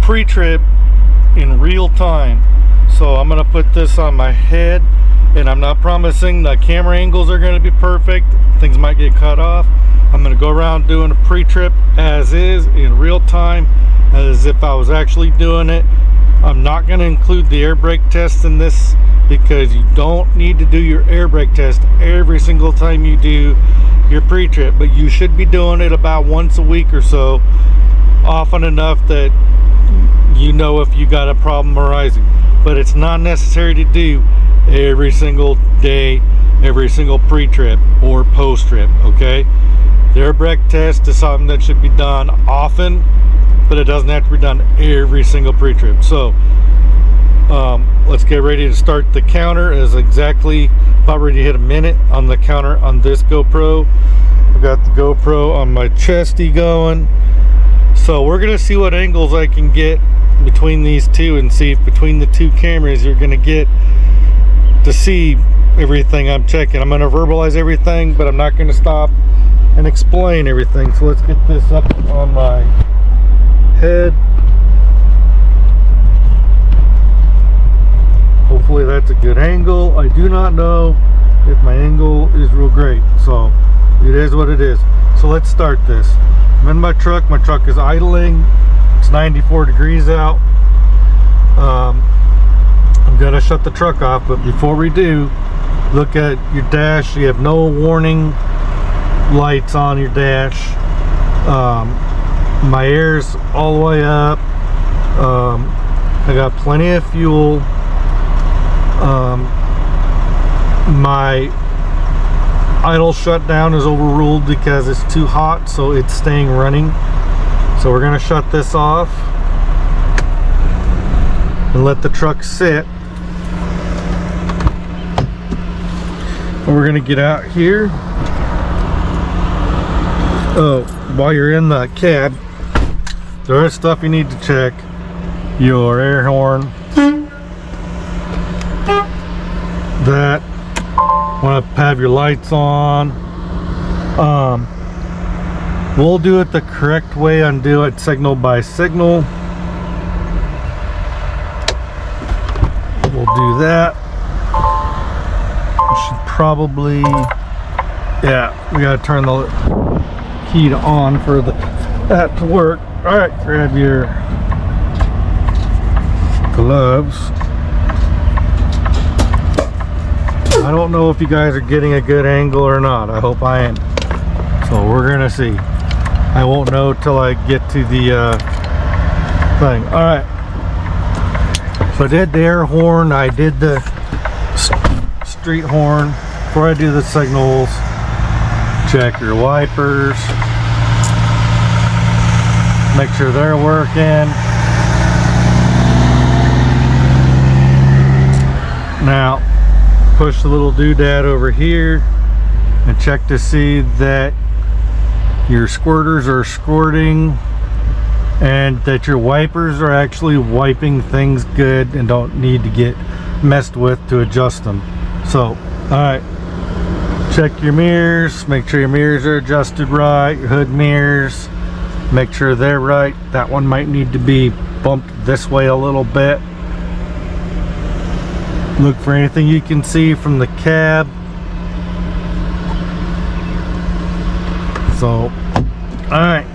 pre-trip in real time. So I'm gonna put this on my head, and I'm not promising the camera angles are gonna be perfect. Things might get cut off. I'm gonna go around doing a pre-trip as is in real time, as if I was actually doing it. I'm not gonna include the air brake test in this because you don't need to do your air brake test every single time you do your pre-trip, but you should be doing it about once a week or so, often enough that you know if you got a problem arising. But it's not necessary to do every single day, every single pre-trip or post-trip, okay? The air brake test is something that should be done often, but it doesn't have to be done every single pre-trip. So let's get ready to start the counter. Is exactly about ready to hit a minute on the counter on this GoPro. I've got the GoPro on my chesty going. So we're gonna see what angles I can get between these two, and see if between the two cameras you're gonna get to see everything I'm checking. I'm gonna verbalize everything, but I'm not gonna stop and explain everything. So let's get this up on my head. Hopefully that's a good angle. I do not know if my angle is real great, so it is what it is. So let's start this. I'm in my truck is idling. It's 94 degrees out. I'm gonna shut the truck off, but before we do, look at your dash. You have no warning lights on your dash. My air's all the way up. I got plenty of fuel. My idle shutdown is overruled because it's too hot, so it's staying running. So we're gonna shut this off and let the truck sit. And we're gonna get out here. Oh, while you're in the cab, there is stuff you need to check. Your air horn. That. Want to have your lights on. We'll do it the correct way, undo it signal by signal. We'll do that. We should probably, yeah, we gotta turn the key to on for that to work. All right, grab your gloves. I don't know if you guys are getting a good angle or not. I hope I am. So we're gonna see. I won't know till I get to the thing. All right. So I did the air horn. I did the street horn. Before I do the signals, check your wipers. Make sure they're working. Now, push the little doodad over here and check to see that your squirters are squirting and that your wipers are actually wiping things good and don't need to get messed with to adjust them. So, alright, check your mirrors, make sure your mirrors are adjusted right, your hood mirrors, make sure they're right. That one might need to be bumped this way a little bit. Look for anything you can see from the cab. So, alright.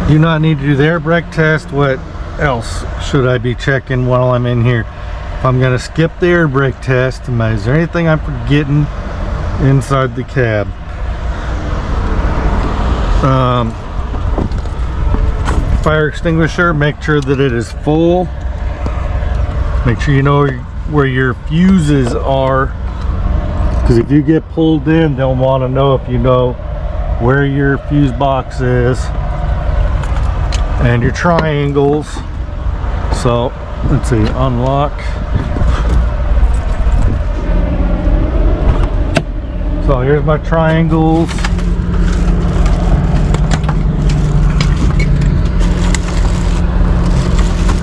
Do not need to do the air brake test. What else should I be checking while I'm in here? If I'm going to skip the air brake test, is there anything I'm forgetting inside the cab? Fire extinguisher, make sure that it is full. Make sure you know where your fuses are, because if you get pulled in, they'll want to know if you know where your fuse box is and your triangles. So let's see, unlock. So here's my triangles.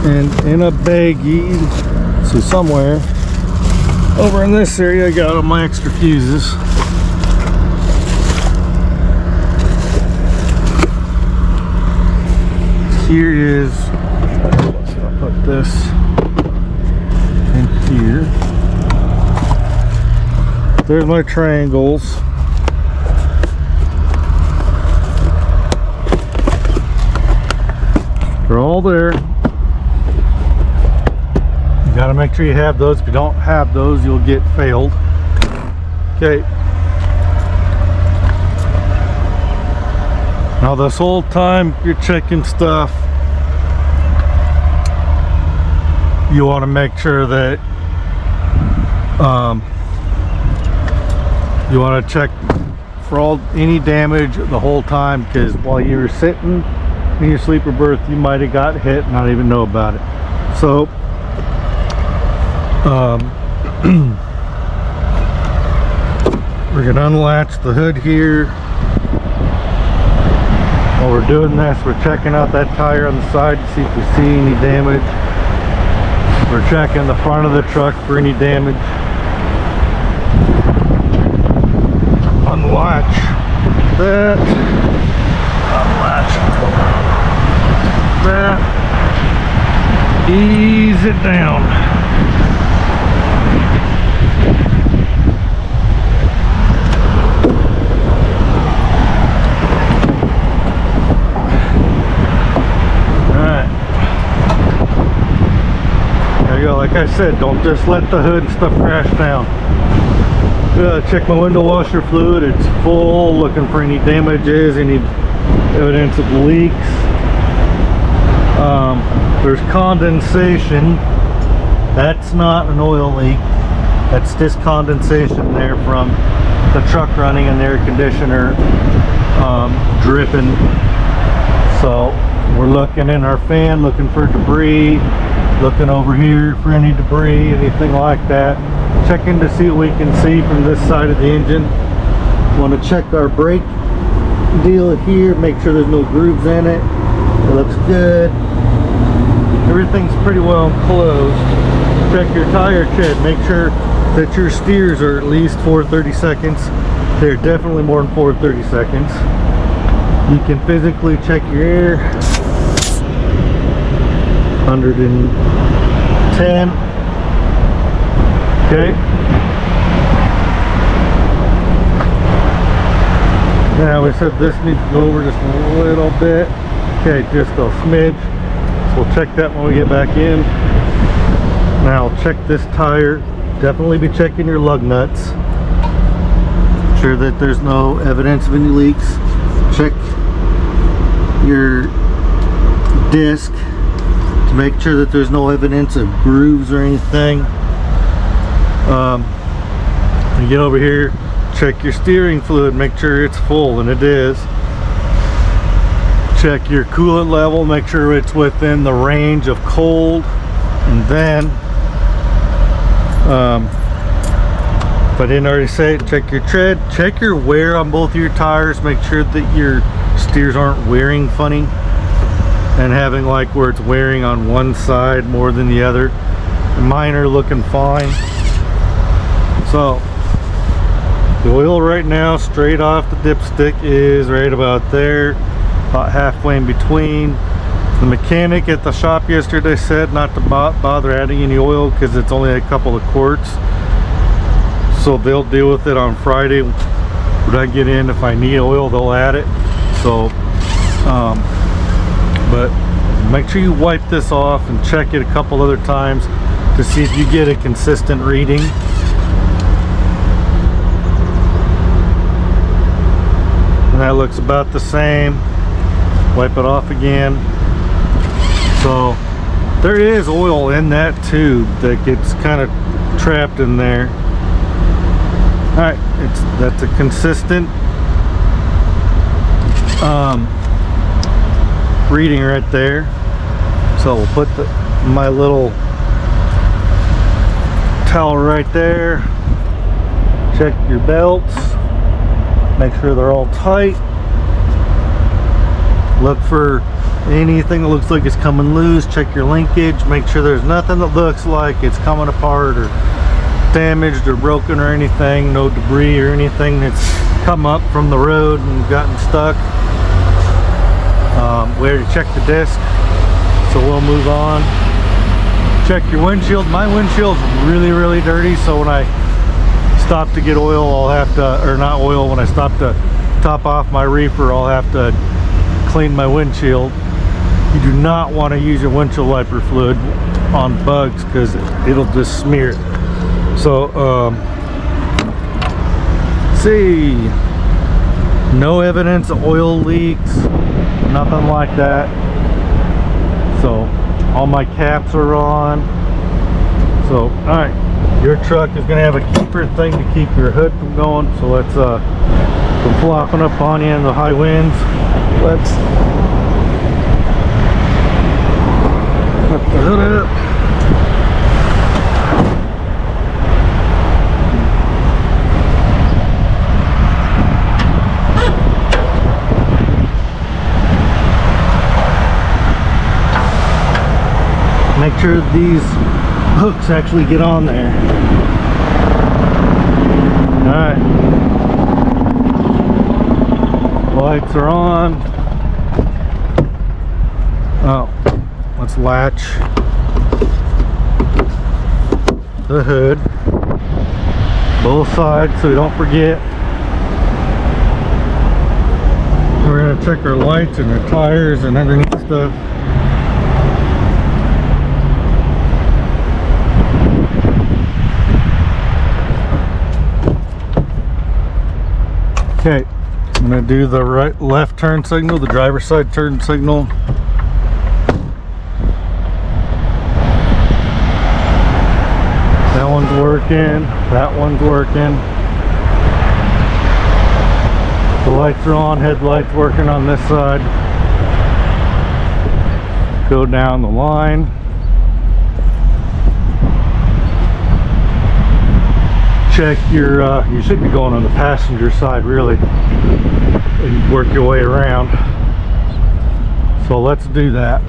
And in a baggie, so somewhere over in this area I got all my extra fuses. here is, I'll put this in here. There's my triangles. They're all there. You gotta make sure you have those. If you don't have those, you'll get failed. Okay. Now this whole time you're checking stuff, you want to make sure that you want to check for any damage the whole time, because while you were sitting in your sleeper berth, you might have got hit and not even know about it. So we're gonna unlatch the hood here. While we're doing this, we're checking out that tire on the side to see if we see any damage. We're checking the front of the truck for any damage. Unlatch that. Unlatch that. Ease it down. Like I said, don't just let the hood and stuff crash down. Check my window washer fluid. It's full, looking for any damages, any evidence of leaks. There's condensation. That's not an oil leak. That's just condensation there from the truck running and the air conditioner dripping. So we're looking in our fan, looking for debris. Looking over here for any debris, anything like that. Checking to see what we can see from this side of the engine. Want to check our brake deal here, make sure there's no grooves in it. It looks good. Everything's pretty well enclosed. Check your tire tread. Make sure that your steers are at least 430 seconds. They're definitely more than 430 seconds. You can physically check your air. 110. Okay. Now we said this needs to go over just a little bit. Okay, just a smidge. So we'll check that when we get back in. Now check this tire. Definitely be checking your lug nuts. Sure that there's no evidence of any leaks. Check your disc to make sure that there's no evidence of grooves or anything. You get over here, check your steering fluid, make sure it's full, and it is. Check your coolant level, make sure it's within the range of cold, and then if I didn't already say it, check your tread, check your wear on both of your tires, make sure that your steers aren't wearing funny and having like where it's wearing on one side more than the other. Mine are looking fine. So the oil right now straight off the dipstick is right about there, about halfway in between. The mechanic at the shop yesterday said not to bother adding any oil because it's only a couple of quarts, so they'll deal with it on Friday when I get in. If I need oil, they'll add it. So but make sure you wipe this off and check it a couple other times to see if you get a consistent reading. And that looks about the same. Wipe it off again. So there is oil in that tube that gets kind of trapped in there. Alright, that's a consistent reading right there. So we'll put my little towel right there. Check your belts, make sure they're all tight. Look for anything that looks like it's coming loose. Check your linkage, make sure there's nothing that looks like it's coming apart or damaged or broken or anything. No debris or anything that's come up from the road and gotten stuck. We already checked the disc. So we'll move on. Check your windshield. My windshield's really dirty, so when I stop to get oil, I'll have to, or not oil, when I stop to top off my reefer, I'll have to clean my windshield. You do not want to use your windshield wiper fluid on bugs because it'll just smear it. So see, no evidence of oil leaks, nothing like that. So all my caps are on. So all right, your truck is going to have a keeper thing to keep your hood from going, so let's from flopping up on you in the high winds. Let's put the hood up. Make sure these hooks actually get on there. Alright. Lights are on. Oh, let's latch the hood. Both sides so we don't forget. We're going to check our lights and our tires and underneath stuff. Okay, I'm going to do the left turn signal, the driver's side turn signal. That one's working, that one's working. The lights are on, headlights working on this side. Go down the line. Check your, you should be going on the passenger side really, and work your way around. So let's do that.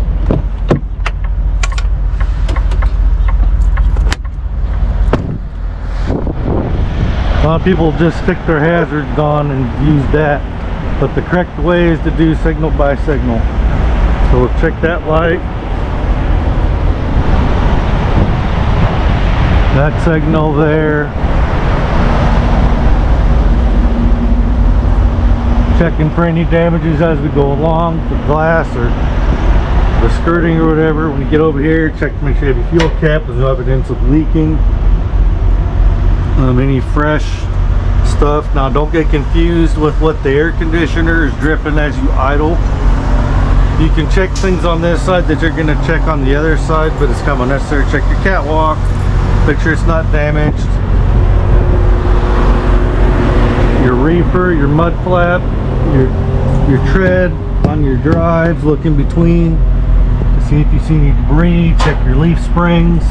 A lot of people just stick their hazards on and use that, but the correct way is to do signal by signal. So we'll check that light. That signal there. Checking for any damages as we go along, the glass or the skirting or whatever. When you get over here, check to make sure you have your fuel cap. There's no evidence of leaking. Any fresh stuff. Now don't get confused with what the air conditioner is dripping as you idle. You can check things on this side that you're going to check on the other side, but it's kind of unnecessary. Check your catwalk, make sure it's not damaged. Your reefer, your mud flap, your tread on your drives, look in between to see if you see any debris. Check your leaf springs,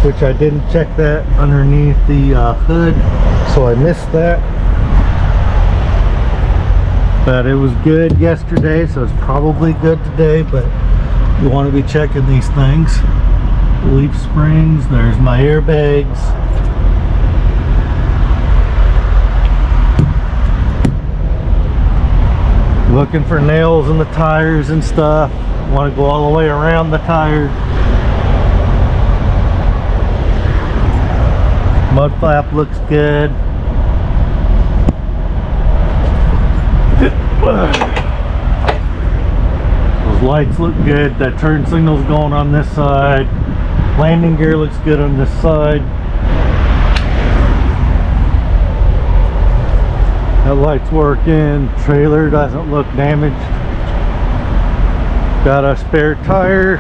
which I didn't check that underneath the hood, so I missed that. But it was good yesterday, so it's probably good today, but you want to be checking these things. Leaf springs, there's my airbags. Looking for nails in the tires and stuff. Want to go all the way around the tire. Mud flap looks good. Those lights look good. That turn signal's going on this side. Landing gear looks good on this side. That light's working. Trailer doesn't look damaged. Got a spare tire.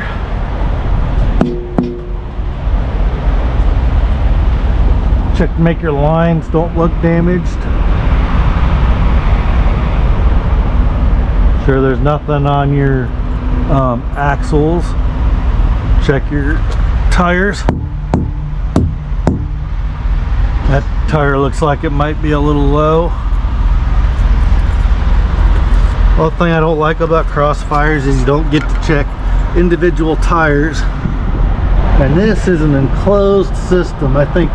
Check to make your lines don't look damaged. Sure there's nothing on your axles. Check your tires. That tire looks like it might be a little low. The only thing I don't like about Crossfires is you don't get to check individual tires. And this is an enclosed system. I think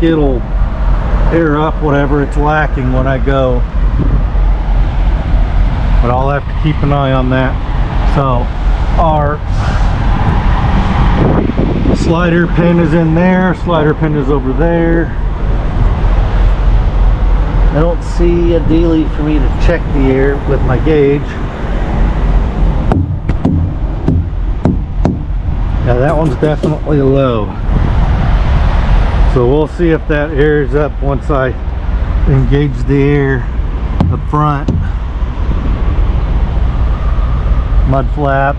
it'll air up whatever it's lacking when I go. But I'll have to keep an eye on that. So our slider pin is in there, slider pin is over there. I don't see a daily for me to check the air with my gauge. Yeah, that one's definitely low. So we'll see if that air is up once I engage the air up front. Mud flap.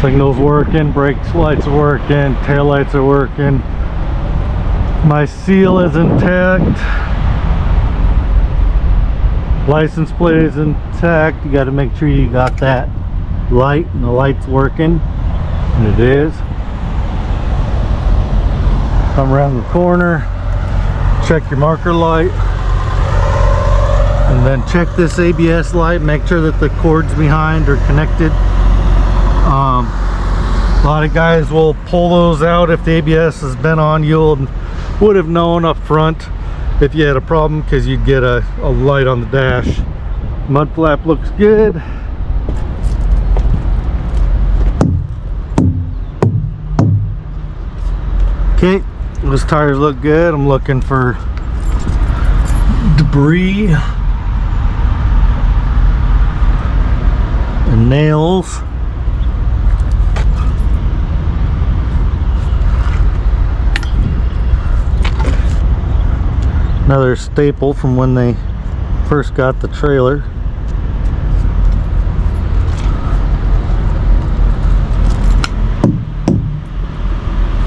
Signal's working, brake lights are working, tail lights are working. My seal is intact. License plate is intact. You got to make sure you got that light and the light's working, and it is. Come around the corner, check your marker light, and then check this ABS light. Make sure that the cords behind are connected. A lot of guys will pull those out if the ABS has been on. You would have known up front if you had a problem, because you'd get a light on the dash. Mud flap looks good. Okay, those tires look good. I'm looking for debris and nails. Another staple from when they first got the trailer.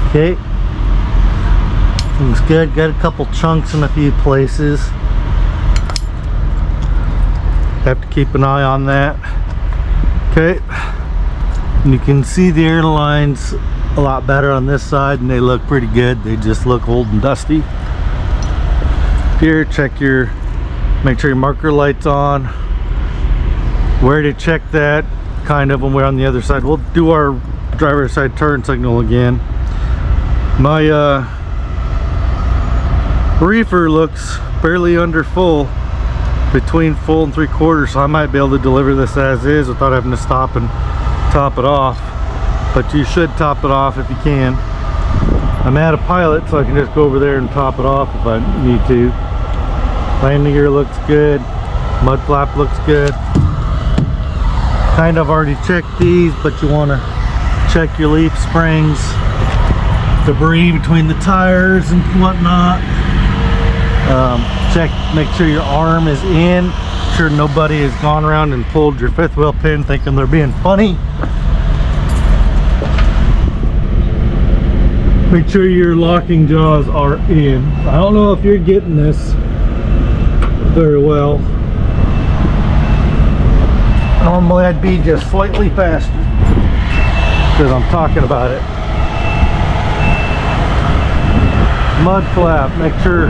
Okay, looks good. Got a couple chunks in a few places. Have to keep an eye on that. Okay, and you can see the airlines a lot better on this side, and they look pretty good. They just look old and dusty. Here, check make sure your marker light's on. Where to check that, kind of, when we're on the other side. We'll do our driver's side turn signal again. My reefer looks barely under full, between full and 3/4, so I might be able to deliver this as is without having to stop and top it off. But you should top it off if you can. I'm at a pilot, so I can just go over there and top it off if I need to. Landing gear looks good. Mud flap looks good. Kind of already checked these, but you want to check your leaf springs, debris between the tires and whatnot. Check, make sure your arm is in. Make sure nobody has gone around and pulled your fifth wheel pin thinking they're being funny. Make sure your locking jaws are in. I don't know if you're getting this very well. Normally I'd be just slightly faster because I'm talking about it. Mud flap, make sure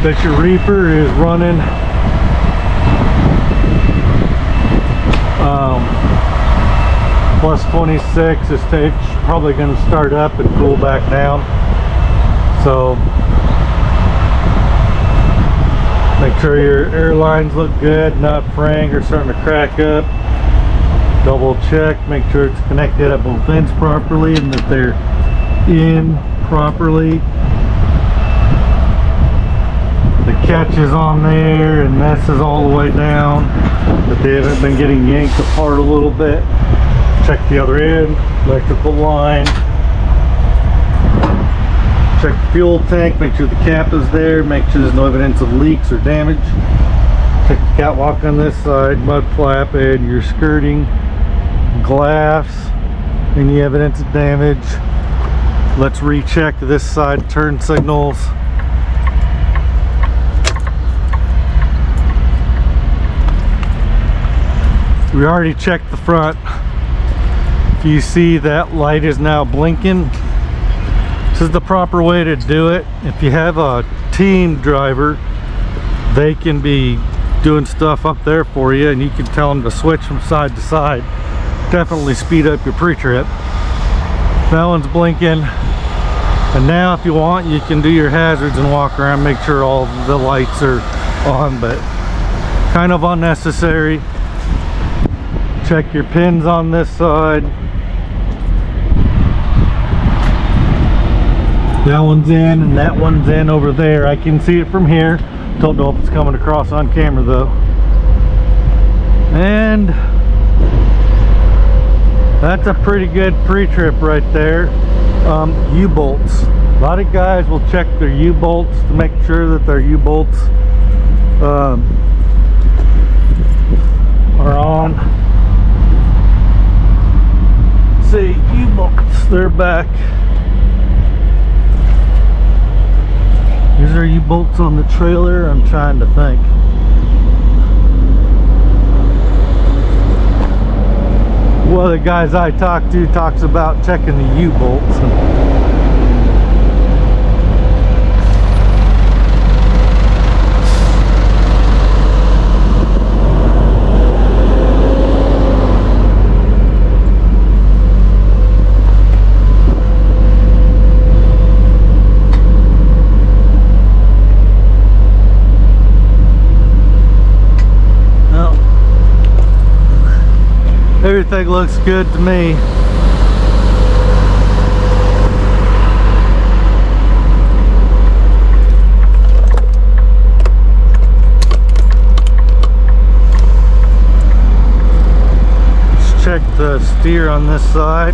that your reefer is running plus 26. It's probably going to start up and cool back down, so make sure your air lines look good, not fraying or starting to crack up. Double check, make sure it's connected at both ends properly and that they're in properly. The catch is on there and this is all the way down, but they haven't been getting yanked apart a little bit. Check the other end, electrical line. Check the fuel tank, make sure the cap is there, make sure there's no evidence of leaks or damage. Check the catwalk on this side, mud flap, and your skirting, glass, any evidence of damage. Let's recheck this side, turn signals. We already checked the front. If you see that light is now blinking, this is the proper way to do it. If you have a team driver, they can be doing stuff up there for you, and you can tell them to switch from side to side. Definitely speed up your pre-trip. That one's blinking. And now if you want, you can do your hazards and walk around, make sure all the lights are on, but kind of unnecessary. Check your pins on this side. That one's in and that one's in over there. I can see it from here. Don't know if it's coming across on camera though. And that's a pretty good pre-trip right there. U-bolts. A lot of guys will check their U-bolts to make sure that their U-bolts are on. See, U-bolts, they're back. Is there U-bolts on the trailer? I'm trying to think. One of the guys I talked to talks about checking the U-bolts. Everything looks good to me. Let's check the steer on this side.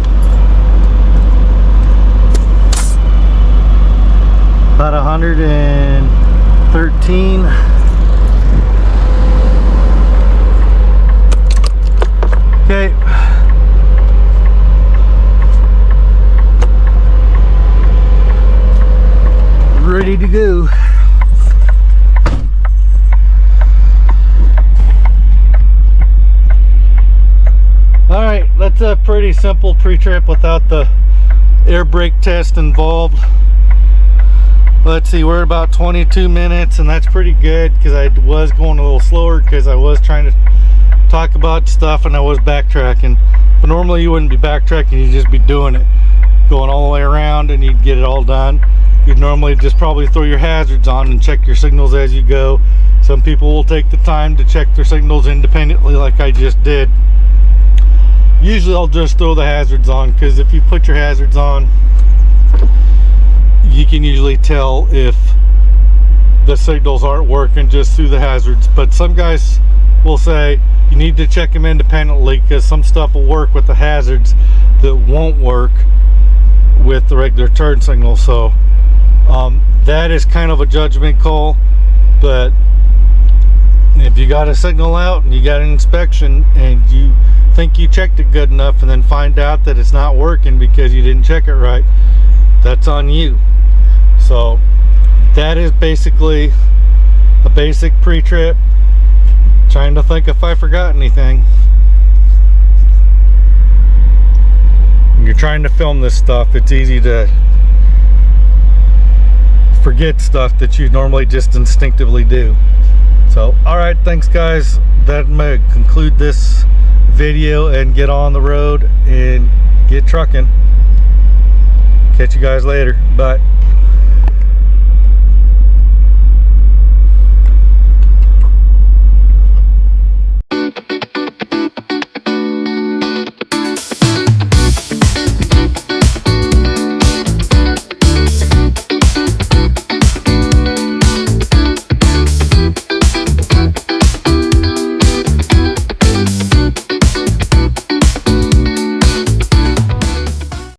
About 113. Okay. Ready to go. All right, that's a pretty simple pre-trip without the air brake test involved. Let's see, we're about 22 minutes and that's pretty good because I was going a little slower because I was trying to talk about stuff and I was backtracking, but normally you wouldn't be backtracking, you'd just be doing it, going all the way around, and you'd get it all done. You'd normally just probably throw your hazards on and check your signals as you go. Some people will take the time to check their signals independently like I just did. Usually I'll just throw the hazards on because if you put your hazards on, you can usually tell if the signals aren't working just through the hazards. But some guys will say you need to check them independently because some stuff will work with the hazards that won't work with the regular turn signal. So that is kind of a judgment call, but if you got a signal out and you got an inspection and you think you checked it good enough and then find out that it's not working because you didn't check it right, that's on you. So that is basically a basic pre-trip. Trying to think if I forgot anything. When you're trying to film this stuff, it's easy to forget stuff that you normally just instinctively do. So, alright, thanks guys. That may conclude this video and get on the road and get trucking. Catch you guys later. Bye.